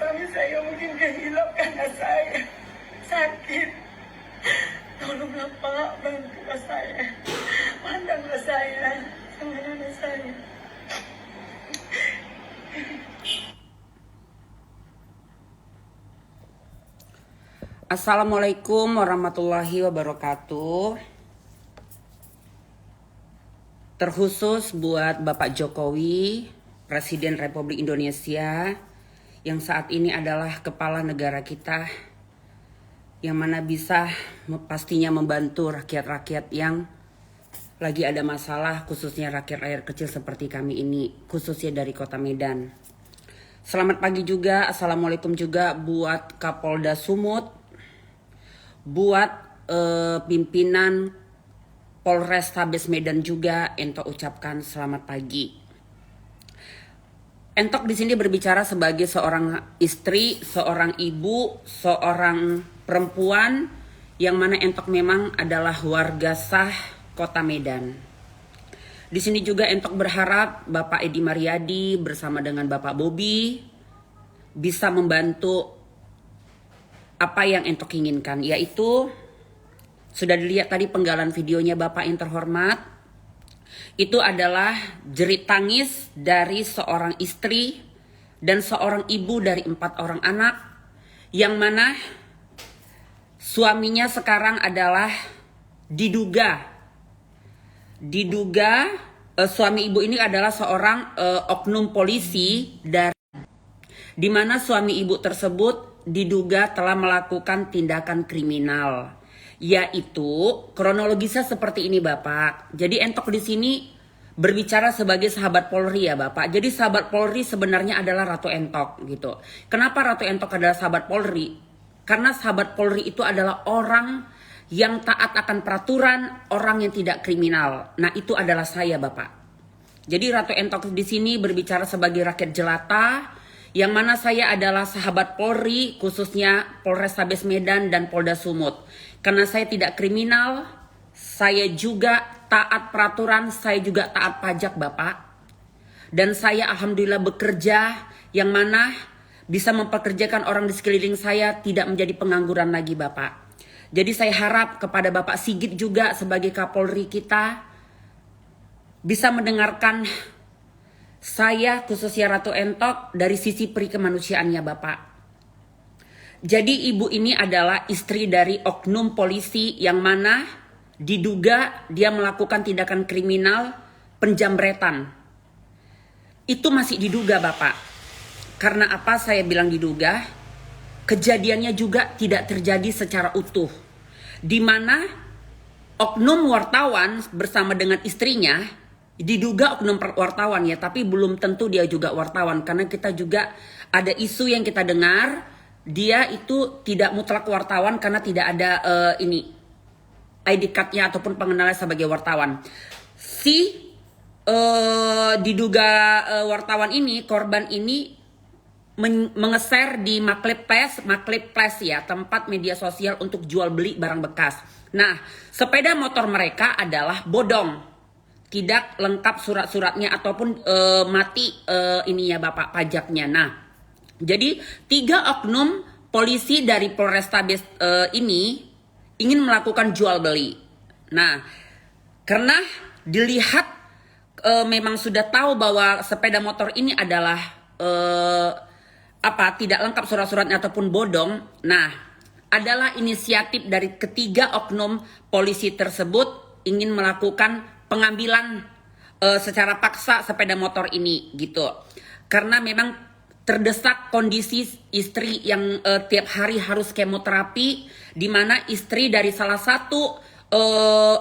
Suami saya mungkin kehilangan karena saya sakit. Tolonglah Pak, bantulah saya. Pandanglah saya sama anak saya. Assalamualaikum warahmatullahi wabarakatuh. Terkhusus buat Bapak Jokowi, Presiden Republik Indonesia, yang saat ini adalah kepala negara kita, yang mana bisa pastinya membantu rakyat-rakyat yang lagi ada masalah, khususnya rakyat rakyat kecil seperti kami ini, khususnya dari Kota Medan. Selamat pagi juga, Assalamualaikum juga buat Kapolda Sumut, buat pimpinan Polrestabes Medan juga. Entok ucapkan selamat pagi. Entok di sini berbicara sebagai seorang istri, seorang ibu, seorang perempuan yang mana Entok memang adalah warga sah Kota Medan. Di sini juga Entok berharap Bapak Edi Mariadi bersama dengan Bapak Bobi bisa membantu apa yang Entok inginkan, yaitu sudah dilihat tadi penggalan videonya Bapak yang terhormat. Itu adalah jerit tangis dari seorang istri dan seorang ibu dari 4 orang anak, yang mana suaminya sekarang adalah diduga suami ibu ini adalah seorang oknum polisi, dari di mana suami ibu tersebut diduga telah melakukan tindakan kriminal, yaitu kronologisnya seperti ini Bapak. Jadi Entok di sini berbicara sebagai sahabat Polri ya Bapak. Jadi sahabat Polri sebenarnya adalah Ratu Entok gitu. Kenapa Ratu Entok adalah sahabat Polri? Karena sahabat Polri itu adalah orang yang taat akan peraturan, orang yang tidak kriminal. Nah, itu adalah saya Bapak. Jadi Ratu Entok di sini berbicara sebagai rakyat jelata, yang mana saya adalah sahabat Polri, khususnya Polrestabes Medan dan Polda Sumut. Karena saya tidak kriminal, saya juga taat peraturan, saya juga taat pajak Bapak. Dan saya alhamdulillah bekerja, yang mana bisa mempekerjakan orang di sekeliling saya, tidak menjadi pengangguran lagi Bapak. Jadi saya harap kepada Bapak Sigit juga sebagai Kapolri kita bisa mendengarkan saya, khususnya Ratu Entok, dari sisi perikemanusiaannya Bapak. Jadi ibu ini adalah istri dari oknum polisi yang mana diduga dia melakukan tindakan kriminal penjamretan. Itu masih diduga Bapak. Karena apa saya bilang diduga? Kejadiannya juga tidak terjadi secara utuh. Di mana oknum wartawan bersama dengan istrinya, diduga oknum wartawan ya, tapi belum tentu dia juga wartawan, karena kita juga ada isu yang kita dengar dia itu tidak mutlak wartawan karena tidak ada ID card-nya ataupun pengenalan sebagai wartawan. Si diduga wartawan ini, korban ini mengeser di marketplace ya, tempat media sosial untuk jual beli barang bekas. Nah, sepeda motor mereka adalah bodong, tidak lengkap surat-suratnya ataupun mati ininya Bapak pajaknya. Nah, jadi 3 oknum polisi dari Polrestabes ini ingin melakukan jual beli. Nah, karena dilihat memang sudah tahu bahwa sepeda motor ini adalah tidak lengkap surat-suratnya ataupun bodong. Nah, adalah inisiatif dari ketiga oknum polisi tersebut ingin melakukan pengambilan secara paksa sepeda motor ini gitu. Karena memang terdesak kondisi istri yang tiap hari harus kemoterapi, di mana istri dari salah satu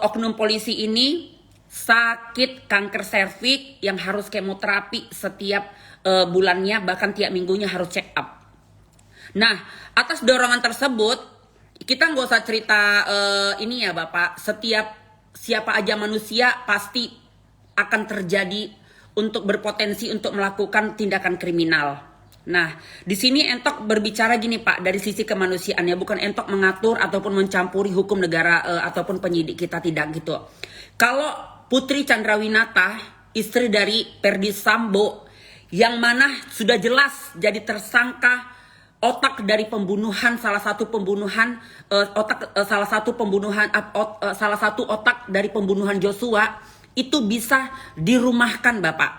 oknum polisi ini sakit kanker serviks yang harus kemoterapi setiap bulannya, bahkan tiap minggunya harus check up. Nah, atas dorongan tersebut kita nggak usah cerita ini ya Bapak, siapa aja manusia pasti akan terjadi untuk berpotensi untuk melakukan tindakan kriminal. Nah, di sini Entok berbicara gini Pak, dari sisi kemanusiaannya, bukan Entok mengatur ataupun mencampuri hukum negara ataupun penyidik kita, tidak gitu. Kalau Putri Chandrawinata, istri dari Ferdy Sambo, yang mana sudah jelas jadi tersangka otak dari pembunuhan, salah satu otak dari pembunuhan Joshua itu bisa dirumahkan Bapak.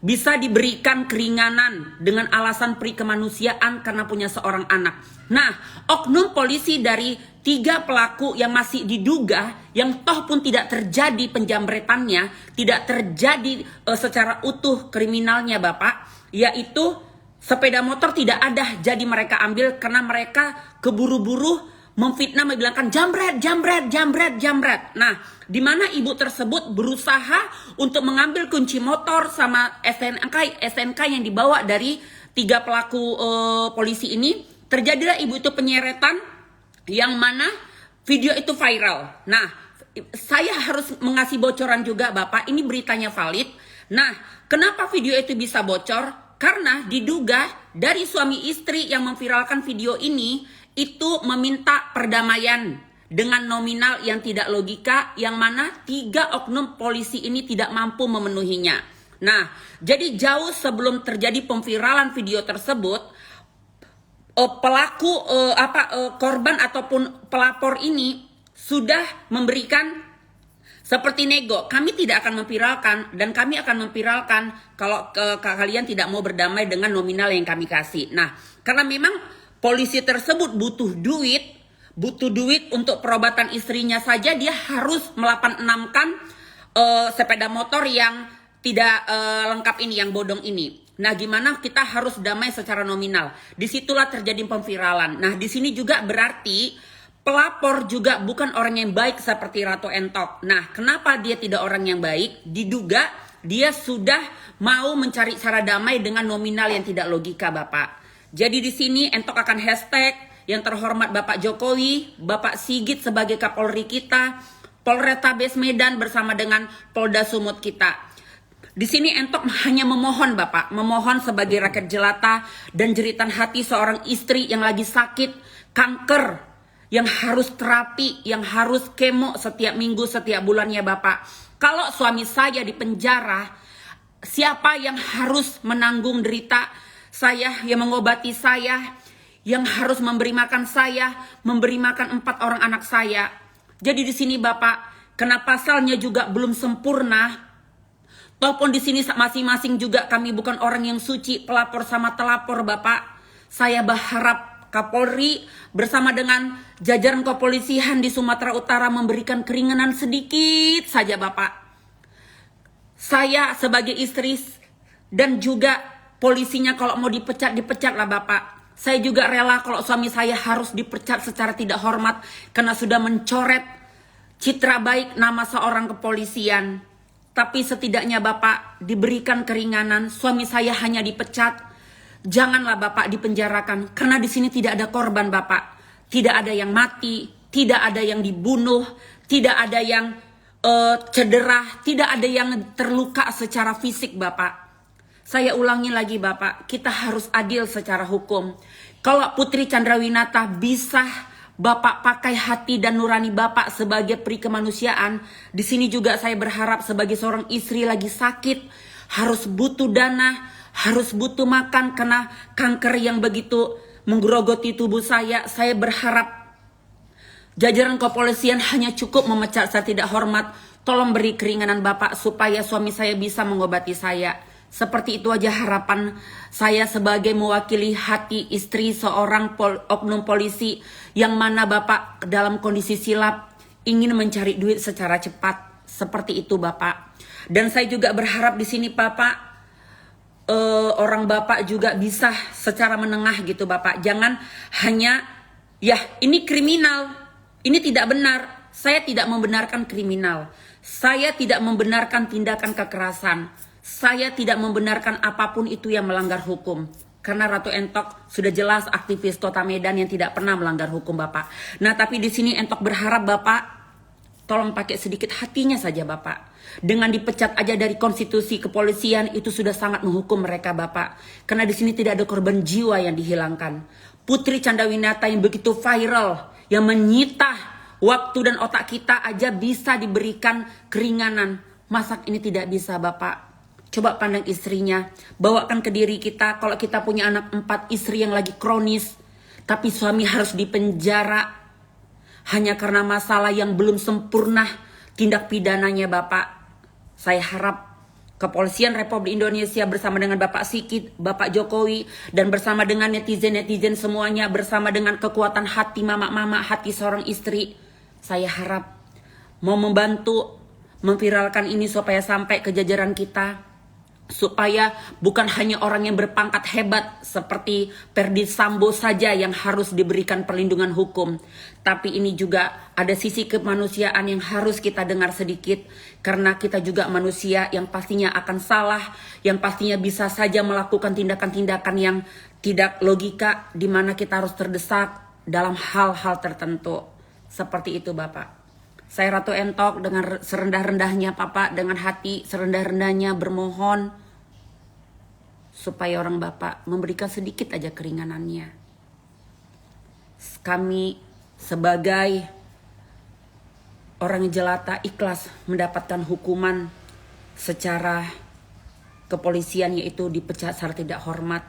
Bisa diberikan keringanan dengan alasan perikemanusiaan karena punya seorang anak. Nah, oknum polisi dari 3 pelaku yang masih diduga, yang toh pun tidak terjadi penjamretannya, tidak terjadi secara utuh kriminalnya Bapak, yaitu sepeda motor tidak ada, jadi mereka ambil karena mereka keburu-buru memfitnah, membilangkan jambret. Nah, di mana ibu tersebut berusaha untuk mengambil kunci motor sama SNK yang dibawa dari 3 pelaku polisi ini. Terjadilah ibu itu penyeretan, yang mana video itu viral. Nah, saya harus mengasih bocoran juga Bapak, ini beritanya valid. Nah, kenapa video itu bisa bocor? Karena diduga dari suami istri yang memviralkan video ini itu meminta perdamaian dengan nominal yang tidak logika, yang mana 3 oknum polisi ini tidak mampu memenuhinya. Nah, jadi jauh sebelum terjadi pemviralan video tersebut, korban ataupun pelapor ini sudah memberikan seperti nego, kami tidak akan memviralkan dan kami akan memviralkan kalau kalian tidak mau berdamai dengan nominal yang kami kasih. Nah, karena memang polisi tersebut butuh duit untuk perobatan istrinya saja, dia harus melapanenamkan sepeda motor yang tidak lengkap ini, yang bodong ini. Nah, gimana kita harus damai secara nominal? Disitulah terjadi pemviralan. Nah, di sini juga berarti pelapor juga bukan orang yang baik seperti Ratu Entok. Nah, kenapa dia tidak orang yang baik? Diduga dia sudah mau mencari cara damai dengan nominal yang tidak logika, Bapak. Jadi di sini Entok akan hashtag yang terhormat Bapak Jokowi, Bapak Sigit sebagai Kapolri kita, Polrestabes Medan bersama dengan Polda Sumut kita. Di sini Entok hanya memohon Bapak, memohon sebagai rakyat jelata dan jeritan hati seorang istri yang lagi sakit kanker, yang harus terapi, yang harus kemo setiap minggu, setiap bulannya Bapak. Kalau suami saya di penjara, siapa yang harus menanggung derita saya, yang mengobati saya, yang harus memberi makan saya, memberi makan 4 orang anak saya. Jadi di sini Bapak, kena pasalnya juga belum sempurna. Walaupun di sini masing-masing juga kami bukan orang yang suci, pelapor sama telapor Bapak. Saya berharap Kapolri bersama dengan jajaran kepolisian di Sumatera Utara memberikan keringanan sedikit saja Bapak. Saya sebagai istri dan juga polisinya kalau mau dipecat, dipecat lah Bapak. Saya juga rela kalau suami saya harus dipecat secara tidak hormat karena sudah mencoret citra baik nama seorang kepolisian. Tapi setidaknya Bapak diberikan keringanan, suami saya hanya dipecat. Janganlah Bapak dipenjarakan, karena di sini tidak ada korban Bapak. Tidak ada yang mati, tidak ada yang dibunuh, tidak ada yang cedera, tidak ada yang terluka secara fisik Bapak. Saya ulangi lagi Bapak, kita harus adil secara hukum. Kalau Putri Chandrawinata bisa Bapak pakai hati dan nurani Bapak sebagai peri kemanusiaan, di sini juga saya berharap sebagai seorang istri lagi sakit, harus butuh dana, harus butuh makan karena kanker yang begitu menggerogoti tubuh saya berharap jajaran kepolisian hanya cukup memecat saya tidak hormat. Tolong beri keringanan Bapak supaya suami saya bisa mengobati saya. Seperti itu aja harapan saya sebagai mewakili hati istri seorang oknum polisi yang mana Bapak dalam kondisi silap ingin mencari duit secara cepat. Seperti itu Bapak. Dan saya juga berharap di sini Bapak, orang Bapak juga bisa secara menengah gitu Bapak. Jangan hanya, ya ini kriminal, ini tidak benar. Saya tidak membenarkan kriminal. Saya tidak membenarkan tindakan kekerasan. Saya tidak membenarkan apapun itu yang melanggar hukum. Karena Ratu Entok sudah jelas aktivis Kota Medan yang tidak pernah melanggar hukum Bapak. Nah tapi di sini Entok berharap Bapak, tolong pakai sedikit hatinya saja Bapak. Dengan dipecat aja dari konstitusi kepolisian itu sudah sangat menghukum mereka Bapak. Karena di sini tidak ada korban jiwa yang dihilangkan. Putri Chandrawinata yang begitu viral, yang menyita waktu dan otak kita aja bisa diberikan keringanan. Masa ini tidak bisa Bapak? Coba pandang istrinya, bawakan ke diri kita kalau kita punya anak 4, istri yang lagi kronis, tapi suami harus dipenjara hanya karena masalah yang belum sempurna tindak pidananya Bapak. Saya harap Kepolisian Republik Indonesia bersama dengan Bapak Sigit, Bapak Jokowi, dan bersama dengan netizen-netizen semuanya, bersama dengan kekuatan hati mama-mama, hati seorang istri, saya harap mau membantu memviralkan ini supaya sampai ke jajaran kita, supaya bukan hanya orang yang berpangkat hebat seperti Ferdy Sambo saja yang harus diberikan perlindungan hukum, tapi ini juga ada sisi kemanusiaan yang harus kita dengar sedikit, karena kita juga manusia yang pastinya akan salah, yang pastinya bisa saja melakukan tindakan-tindakan yang tidak logika, di mana kita harus terdesak dalam hal-hal tertentu. Seperti itu Bapak. Saya Ratu Entok dengan serendah-rendahnya Bapak, dengan hati serendah-rendahnya bermohon supaya orang Bapak memberikan sedikit aja keringanannya. Kami sebagai orang yang jelata ikhlas mendapatkan hukuman secara kepolisian, yaitu dipecat secara tidak hormat.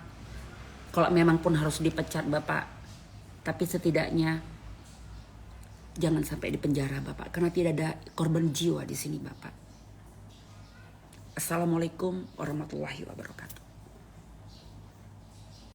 Kalau memang pun harus dipecat Bapak, tapi setidaknya jangan sampai di penjara Bapak, karena tidak ada korban jiwa di sini Bapak. Assalamualaikum warahmatullahi wabarakatuh.